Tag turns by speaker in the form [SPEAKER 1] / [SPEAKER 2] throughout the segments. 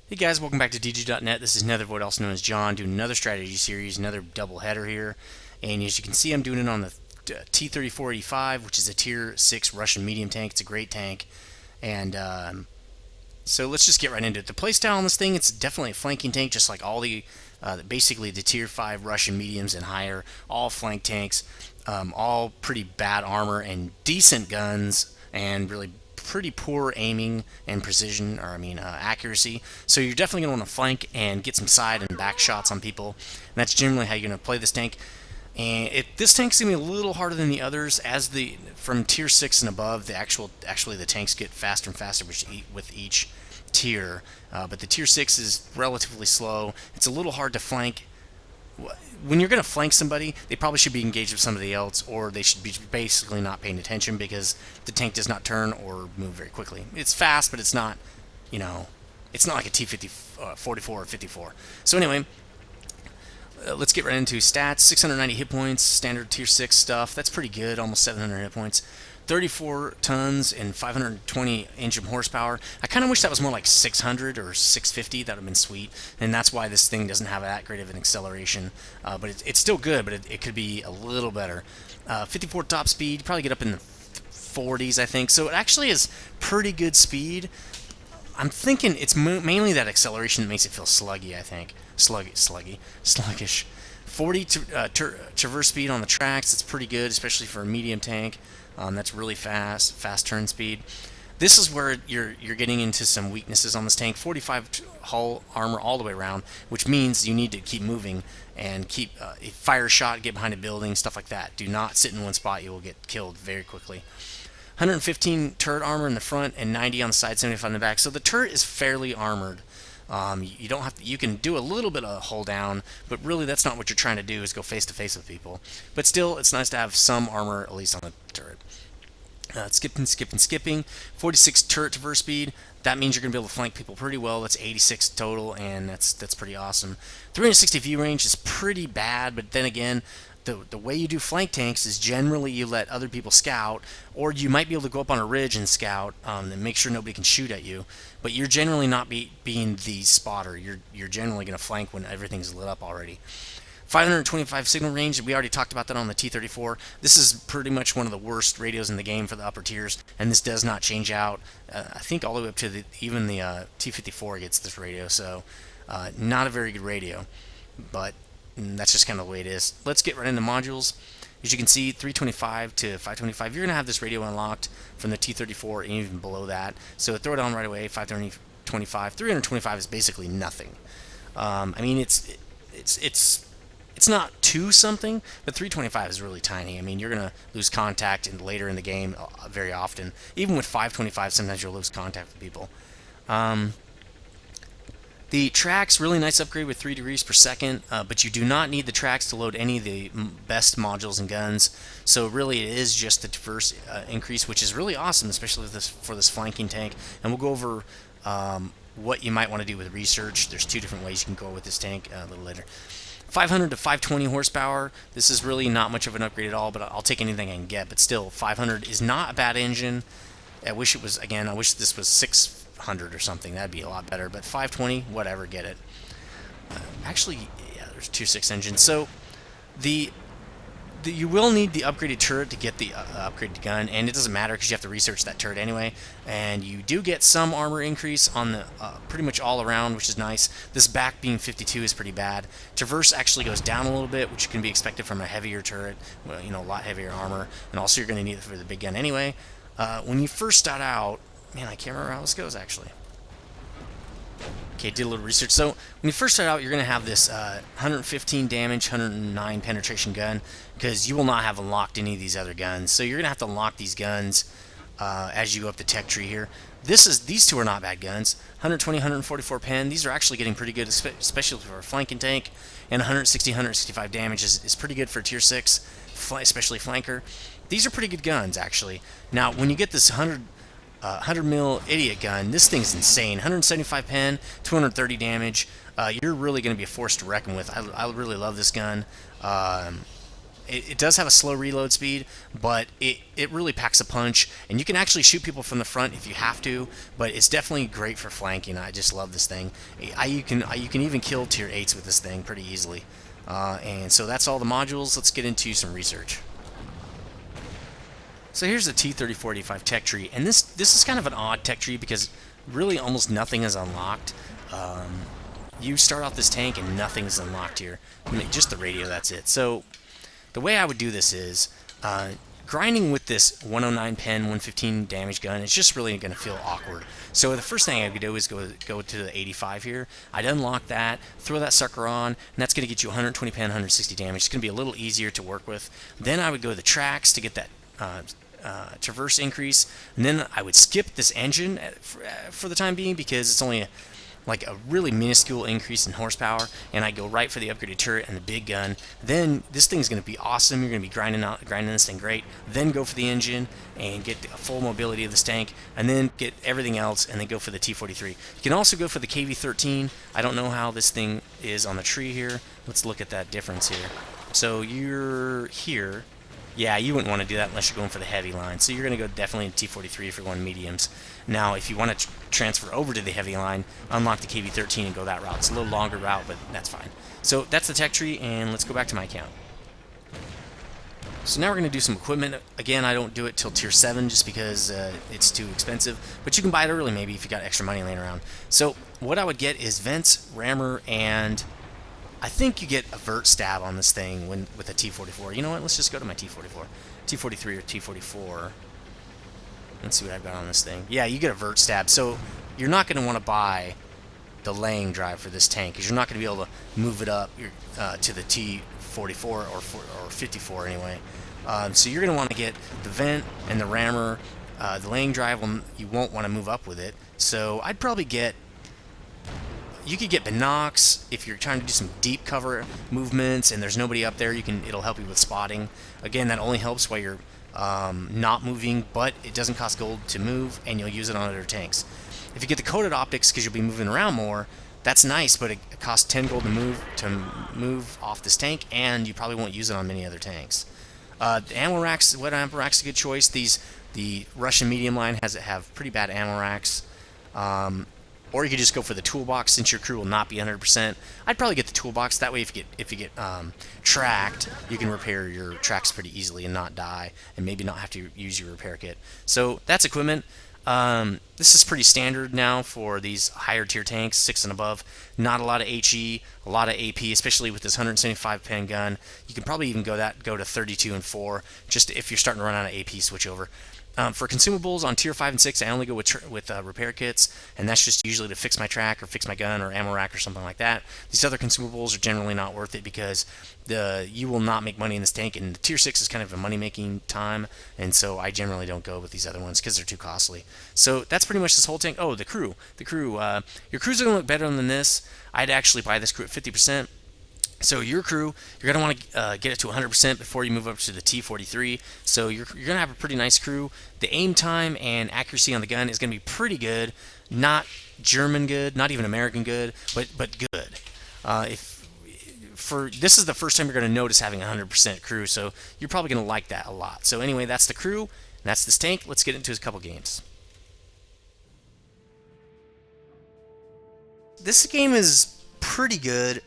[SPEAKER 1] Hey guys, welcome back to DG.net. This is nethervoid, also known as John, doing another strategy series, another double header here. And as you can see, I'm doing it on the T-34-85, which is a Tier 6 Russian medium tank. It's a great tank. And so let's just get right into it. The playstyle on this thing, it's definitely a flanking tank, just like all the, basically the Tier 5 Russian mediums and higher, all flank tanks, all pretty bad armor and decent guns, and really pretty poor aiming and precision, or accuracy. So you're definitely going to want to flank and get some side and back shots on people. And that's generally how you're going to play this tank. And this tank's going to be a little harder than the others, as from tier 6 and above, actually the tanks get faster and faster with each tier. But the tier 6 is relatively slow. It's a little hard to flank. When you're going to flank somebody, they probably should be engaged with somebody else, or they should be basically not paying attention, because the tank does not turn or move very quickly. It's fast, but it's not, it's not like a T-44 or 54. So anyway, let's get right into stats. 690 hit points, standard tier 6 stuff. That's pretty good, almost 700 hit points. 34 tons and 520 engine horsepower. I kind of wish that was more like 600 or 650. That would have been sweet. And that's why this thing doesn't have that great of an acceleration. But it's still good, but it could be a little better. 54 top speed, probably get up in the 40s, I think. So it actually is pretty good speed. I'm thinking it's mainly that acceleration that makes it feel sluggy, I think. Sluggish. 40 traverse speed on the tracks, it's pretty good, especially for a medium tank. That's really fast turn speed. This is where you're getting into some weaknesses on this tank. 45 hull armor all the way around, which means you need to keep moving and keep fire a shot, get behind a building, stuff like that. Do not sit in one spot; you will get killed very quickly. 115 turret armor in the front and 90 on the side, 75 on the back. So the turret is fairly armored. You don't have to, you can do a little bit of hold down, but really that's not what you're trying to do, is go face to face with people. But still, it's nice to have some armor at least on the turret. Skipping. 46 turret traverse speed. That means you're going to be able to flank people pretty well. That's 86 total, and that's pretty awesome. 360 view range is pretty bad, but then again, the way you do flank tanks is generally you let other people scout, or you might be able to go up on a ridge and scout and make sure nobody can shoot at you. But you're generally not being the spotter. You're generally going to flank when everything's lit up already. 525 signal range, we already talked about that on the T-34. This is pretty much one of the worst radios in the game for the upper tiers, and this does not change out. I think all the way up to even the T-54 gets this radio, so not a very good radio, but that's just kind of the way it is. Let's get right into modules. As you can see, 325 to 525, you're going to have this radio unlocked from the T-34 and even below that, so throw it on right away. 525, 325 is basically nothing. It's not too something, but 325 is really tiny. I mean, you're going to lose contact later in the game very often. Even with 525, sometimes you'll lose contact with people. The tracks, really nice upgrade with 3 degrees per second, but you do not need the tracks to load any of the best modules and guns. So really it is just the diverse increase, which is really awesome, especially for this flanking tank. And we'll go over what you might want to do with research. There's 2 different ways you can go with this tank a little later. 500 to 520 horsepower. This is really not much of an upgrade at all, but I'll take anything I can get. But still, 500 is not a bad engine. I wish it was, again, I wish this was 600 or something. That'd be a lot better. But 520, whatever, get it. Actually, yeah, there's 2.6 engines. So you will need the upgraded turret to get the upgraded gun, and it doesn't matter because you have to research that turret anyway. And you do get some armor increase on the pretty much all around, which is nice. This back being 52 is pretty bad. Traverse actually goes down a little bit, which can be expected from a heavier turret, well, a lot heavier armor, and also you're going to need it for the big gun anyway. When you first start out, man, I can't remember how this goes actually. Okay, did a little research. So when you first start out, you're going to have this 115 damage, 109 penetration gun, because you will not have unlocked any of these other guns. So you're going to have to unlock these guns as you go up the tech tree here. These 2 are not bad guns. 120, 144 pen. These are actually getting pretty good, especially for a flanking tank. And 160, 165 damage is pretty good for tier 6, especially flanker. These are pretty good guns, actually. Now, when you get this 100 mil idiot gun, this thing's insane. 175 pen, 230 damage. You're really going to be a force to reckon with. I really love this gun. it does have a slow reload speed, but it really packs a punch, and you can actually shoot people from the front if you have to, but it's definitely great for flanking. I just love this thing. You can even kill tier 8s with this thing pretty easily. And so that's all the modules. Let's get into some research. So here's the T-34-85 tech tree, and this is kind of an odd tech tree because really almost nothing is unlocked. You start off this tank and nothing is unlocked here. I mean, just the radio, that's it. So the way I would do this is grinding with this 109 pen, 115 damage gun. It's just really going to feel awkward. So the first thing I would do is go to the 85 here. I'd unlock that, throw that sucker on, and that's going to get you 120 pen, 160 damage. It's going to be a little easier to work with. Then I would go to the tracks to get that traverse increase, and then I would skip this engine for the time being because it's only like a really minuscule increase in horsepower, and I go right for the upgraded turret and the big gun. Then this thing's going to be awesome. You're going to be grinding this thing great. Then go for the engine and get the full mobility of this tank, and then get everything else, and then go for the T-43. You can also go for the KV-13. I don't know how this thing is on the tree here. Let's look at that difference here. So you're here. Yeah, you wouldn't want to do that unless you're going for the heavy line. So you're going to go definitely in T-43 if you're going mediums. Now, if you want to transfer over to the heavy line, unlock the KV-13 and go that route. It's a little longer route, but that's fine. So that's the tech tree, and let's go back to my account. So now we're going to do some equipment. Again, I don't do it till tier 7 just because it's too expensive, but you can buy it early maybe if you got extra money laying around. So what I would get is vents, rammer, and I think you get a vert stab on this thing with a T-44. You know what? Let's just go to my T-44. T-43 or T-44. Let's see what I've got on this thing. Yeah, you get a vert stab. So you're not going to want to buy the laying drive for this tank because you're not going to be able to move it up to the T-44 or 54 anyway. So you're going to want to get the vent and the rammer. The laying drive, you won't want to move up with it. So I'd probably get... You could get binocs if you're trying to do some deep cover movements and there's nobody up there. It'll help you with spotting. Again, that only helps while you're not moving, but it doesn't cost gold to move, and you'll use it on other tanks. If you get the coated optics because you'll be moving around more, that's nice, but it costs 10 gold to move off this tank, and you probably won't use it on many other tanks. The ammo racks, wet ammo racks, a good choice. The Russian medium line have pretty bad ammo racks. Or you could just go for the toolbox since your crew will not be 100%. I'd probably get the toolbox. That way if you get tracked, you can repair your tracks pretty easily and not die, and maybe not have to use your repair kit. So that's equipment. This is pretty standard now for these higher tier tanks, 6 and above. Not a lot of HE, a lot of AP, especially with this 175 pen gun. You can probably even go to 32 and 4, just if you're starting to run out of AP, switch over. For consumables on tier 5 and 6, I only go with repair kits, and that's just usually to fix my track or fix my gun or ammo rack or something like that. These other consumables are generally not worth it because you will not make money in this tank, and the tier 6 is kind of a money-making time, and so I generally don't go with these other ones because they're too costly. So that's pretty much this whole tank. Oh, the crew. Your crews are going to look better than this. I'd actually buy this crew at 50%. So your crew, you're going to want to get it to 100% before you move up to the T-43. So you're going to have a pretty nice crew. The aim time and accuracy on the gun is going to be pretty good. Not German good, not even American good, but good. This is the first time you're going to notice having a 100% crew, so you're probably going to like that a lot. So anyway, that's the crew, and that's this tank. Let's get into a couple games. This game is pretty good.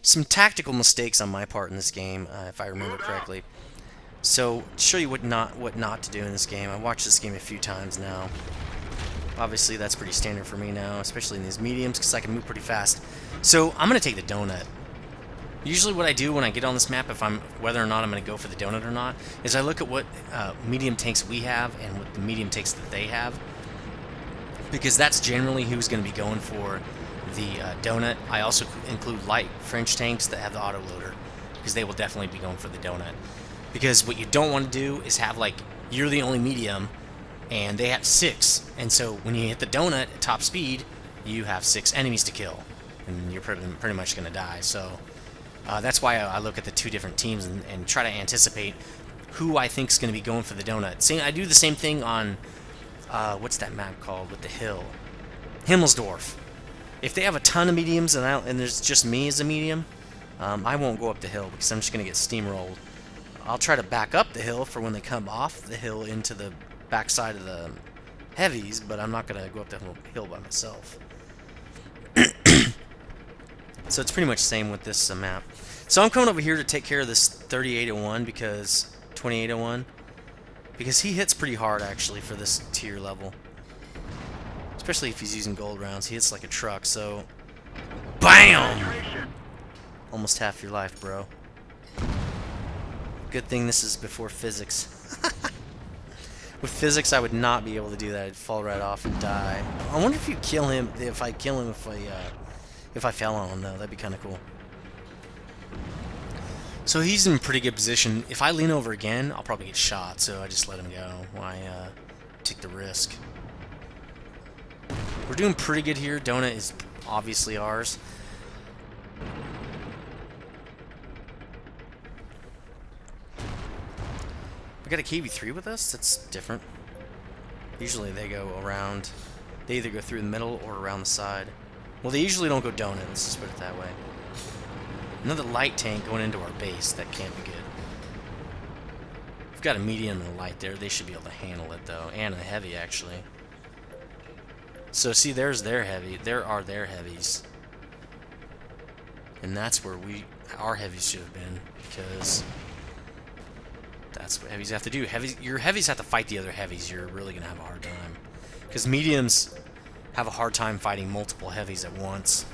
[SPEAKER 1] Some tactical mistakes on my part in this game, if I remember correctly. So, to show you what not to do in this game, I watched this game a few times now. Obviously, that's pretty standard for me now, especially in these mediums, because I can move pretty fast. So, I'm going to take the donut. Usually what I do when I get on this map, whether or not I'm going to go for the donut or not, is I look at what medium tanks we have and what the medium tanks that they have. Because that's generally who's going to be going for the donut. I also include light French tanks that have the autoloader, because they will definitely be going for the donut. Because what you don't want to do is have, like, you're the only medium and they have 6, and so when you hit the donut at top speed, you have 6 enemies to kill, and you're pretty much going to die. So that's why I look at the two different teams and try to anticipate who I think is going to be going for the donut. I do the same thing on what's that map called with the hill? Himmelsdorf. If they have a ton of mediums and there's just me as a medium, I won't go up the hill because I'm just going to get steamrolled. I'll try to back up the hill for when they come off the hill into the backside of the heavies, but I'm not going to go up the hill by myself. So it's pretty much the same with this map. So I'm coming over here to take care of this 3801 because 2801 because he hits pretty hard actually for this tier level. Especially if he's using gold rounds. He hits like a truck, so BAM! Almost half your life, bro. Good thing this is before physics. With physics, I would not be able to do that. I'd fall right off and die. I wonder if you kill him. If I kill him, if I fell on him, though, that'd be kind of cool. So he's in pretty good position. If I lean over again, I'll probably get shot. So I just let him go. Why take the risk? We're doing pretty good here. Donut is obviously ours. We got a KV3 with us? That's different. Usually they go around. They either go through the middle or around the side. Well, they usually don't go donut. Let's just put it that way. Another light tank going into our base. That can't be good. We've got a medium and a light there. They should be able to handle it, though. And a heavy, actually. So, see, there's their heavy. There are their heavies. And that's where our heavies should have been. Because that's what heavies have to do. Your heavies have to fight the other heavies. You're really going to have a hard time. Because mediums have a hard time fighting multiple heavies at once.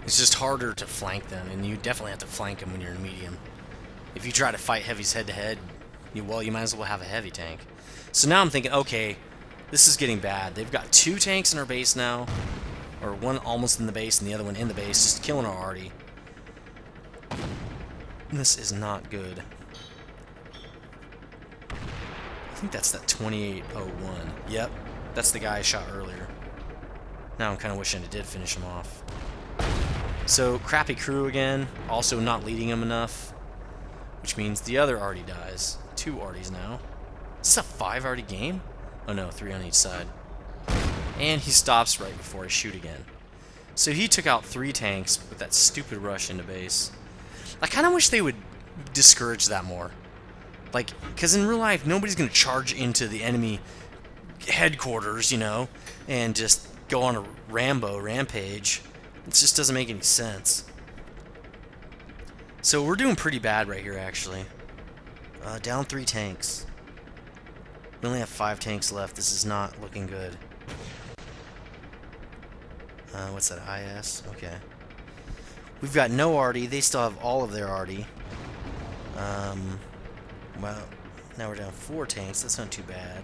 [SPEAKER 1] It's just harder to flank them, and you definitely have to flank them when you're in medium. If you try to fight heavies head-to-head, well, you might as well have a heavy tank. So now I'm thinking, okay, this is getting bad. They've got 2 tanks in our base now, or one almost in the base and the other one in the base, just killing our arty. This is not good. I think that's that 2801. Yep, that's the guy I shot earlier. Now I'm kind of wishing it did finish him off. So, crappy crew again, also not leading him enough, which means the other arty dies. 2 arties now. Is this a 5 arty game? Oh no, 3 on each side. And he stops right before I shoot again. So he took out 3 tanks with that stupid rush into base. I kind of wish they would discourage that more. Like, because in real life, nobody's going to charge into the enemy headquarters, you know, and just go on a rampage. It just doesn't make any sense. So we're doing pretty bad right here, actually. Down 3 tanks. We only have 5 tanks left. This is not looking good. What's that, IS? Okay. We've got no arty. They still have all of their arty. Well, now we're down 4 tanks. That's not too bad.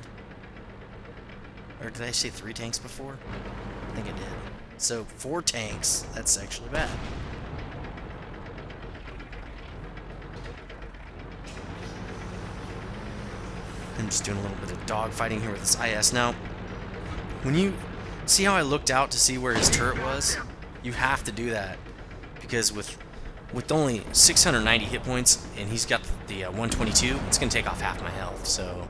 [SPEAKER 1] Or did I say 3 tanks before? I think I did. So, 4 tanks. That's actually bad. I'm just doing a little bit of dogfighting here with this IS. Now, when you see how I looked out to see where his turret was, you have to do that. Because with only 690 hit points, and he's got the 122, it's going to take off half my health. So,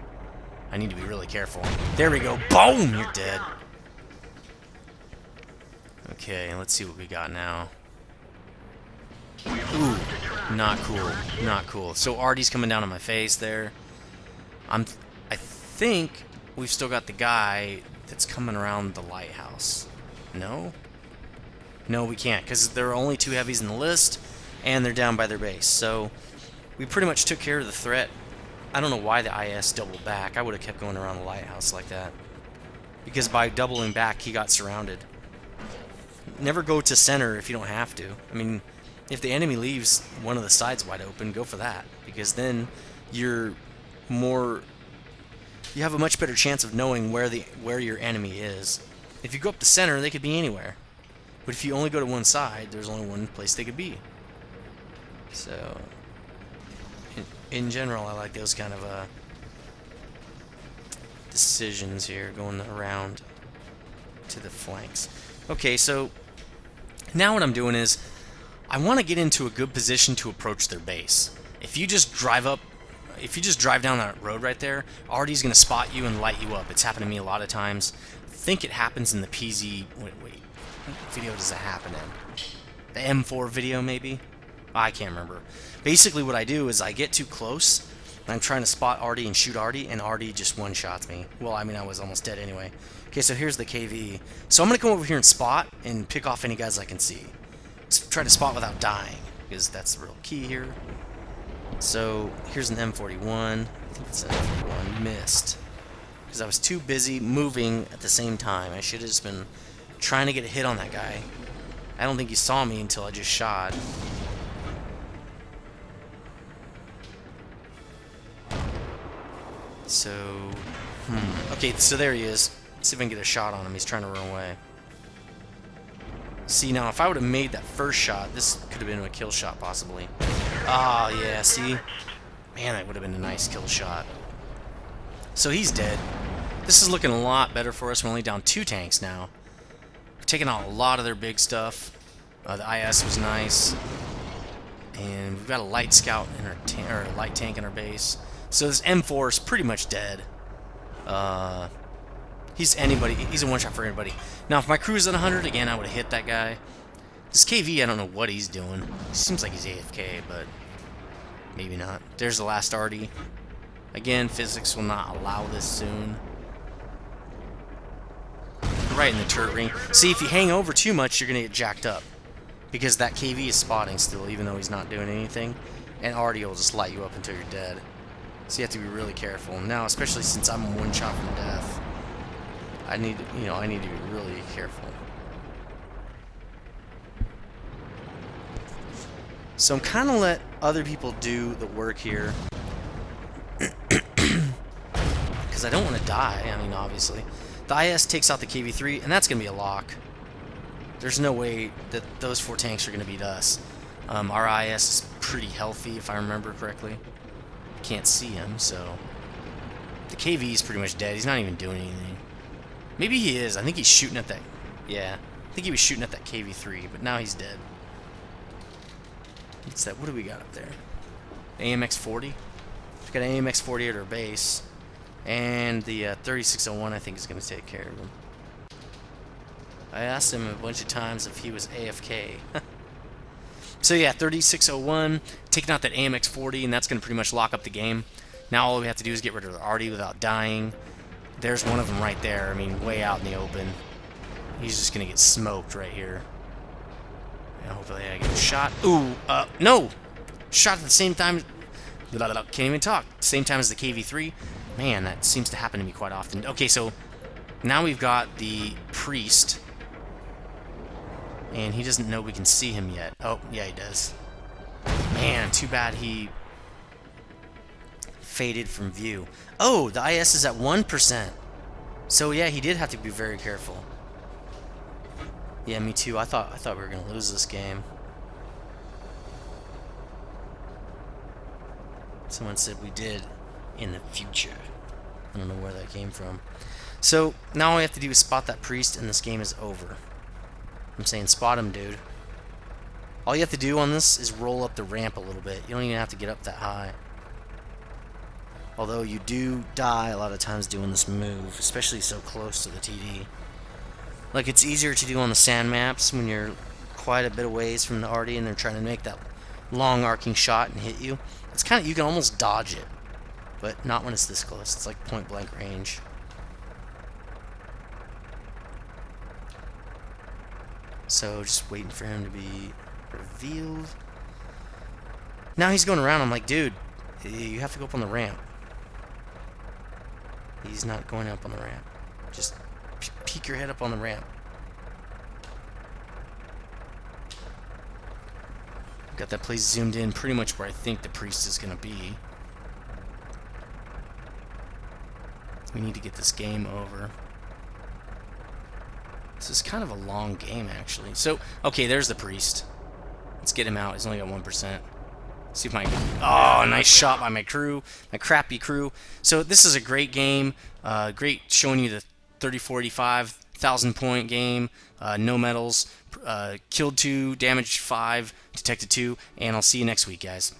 [SPEAKER 1] I need to be really careful. There we go. Boom! You're dead. Okay, let's see what we got now. Ooh, not cool. Not cool. So Artie's coming down on my face there. I think we've still got the guy that's coming around the lighthouse. No? No, we can't, because there are only 2 heavies in the list, and they're down by their base. So we pretty much took care of the threat. I don't know why the IS doubled back. I would have kept going around the lighthouse like that. Because by doubling back, he got surrounded. Never go to center if you don't have to. I mean, if the enemy leaves one of the sides wide open, go for that. Because then you have a much better chance of knowing where your enemy is. If you go up the center, they could be anywhere. But if you only go to one side, there's only one place they could be. So, in general, I like those kind of decisions here, going around to the flanks. Okay, so now what I'm doing is I want to get into a good position to approach their base. If you just drive down that road right there, Artie's going to spot you and light you up. It's happened to me a lot of times. I think it happens in the PZ. Wait, what video does it happen in? The M4 video, maybe? I can't remember. Basically, what I do is I get too close, and I'm trying to spot Artie and shoot Artie, and Artie just one-shots me. Well, I mean, I was almost dead anyway. Okay, so here's the KV. So I'm going to come over here and spot and pick off any guys I can see. Try to spot without dying, because that's the real key here. So here's an M41. I think it's an M41. Missed. Because I was too busy moving at the same time. I should have just been trying to get a hit on that guy. I don't think he saw me until I just shot. So, okay, so there he is. Let's see if I can get a shot on him. He's trying to run away. See, now, if I would have made that first shot, this could have been a kill shot, possibly. Ah, yeah, see? Man, that would have been a nice kill shot. So he's dead. This is looking a lot better for us. We're only down 2 tanks now. We're taking out a lot of their big stuff. The IS was nice. And we've got a light scout in our or a light tank in our base. So this M4 is pretty much dead. He's a one-shot for anybody. Now, if my crew is at 100, again, I would have hit that guy. This KV, I don't know what he's doing. He seems like he's AFK, but maybe not. There's the last Artie. Again, physics will not allow this soon. Right in the turret ring. See, if you hang over too much, you're going to get jacked up. Because that KV is spotting still, even though he's not doing anything. And Artie will just light you up until you're dead. So you have to be really careful. Now, especially since I'm one shot from death, I need to be really careful. So I'm kind of let other people do the work here. Because I don't want to die, I mean, obviously. The IS takes out the KV-3, and that's going to be a lock. There's no way that those 4 tanks are going to beat us. Our IS is pretty healthy, if I remember correctly. Can't see him, so... The KV is pretty much dead. He's not even doing anything. Maybe he is. I think he's shooting at that... Yeah. I think he was shooting at that KV-3, but now he's dead. What's that? What do we got up there? AMX-40? We've got an AMX-40 at our base. And the 3601, I think, is going to take care of him. I asked him a bunch of times if he was AFK. So yeah, 3601, taking out that AMX-40, and that's going to pretty much lock up the game. Now all we have to do is get rid of the Artie without dying. There's one of them right there, I mean, way out in the open. He's just going to get smoked right here. And hopefully I get a shot. Ooh, no! Shot at the same time... Can't even talk. Same time as the KV-3. Man, that seems to happen to me quite often. Okay, so now we've got the priest. And he doesn't know we can see him yet. Oh, yeah, he does. Man, too bad he faded from view. Oh, the IS is at 1%. So yeah, he did have to be very careful. Yeah, me too. I thought we were gonna lose this game. Someone said we did in the future. I don't know where that came from. So now all we have to do is spot that priest, and this game is over. I'm saying spot him, dude. All you have to do on this is roll up the ramp a little bit. You don't even have to get up that high. Although you do die a lot of times doing this move, especially so close to the TD. Like, it's easier to do on the sand maps when you're quite a bit of ways from the Artie and they're trying to make that long arcing shot and hit you. It's kind of, you can almost dodge it, but not when it's this close. It's like point blank range. So just waiting for him to be revealed. Now he's going around. I'm like, dude, you have to go up on the ramp. He's not going up on the ramp. Just peek your head up on the ramp. Got that place zoomed in pretty much where I think the priest is going to be. We need to get this game over. This is kind of a long game, actually. So, okay, there's the priest. Let's get him out. He's only got 1%. See if my... Oh, nice shot by my crew. My crappy crew. So, this is a great game. Great showing you the 34-85, 1,000-point game. No medals. Killed 2, damaged 5, detected 2. And I'll see you next week, guys.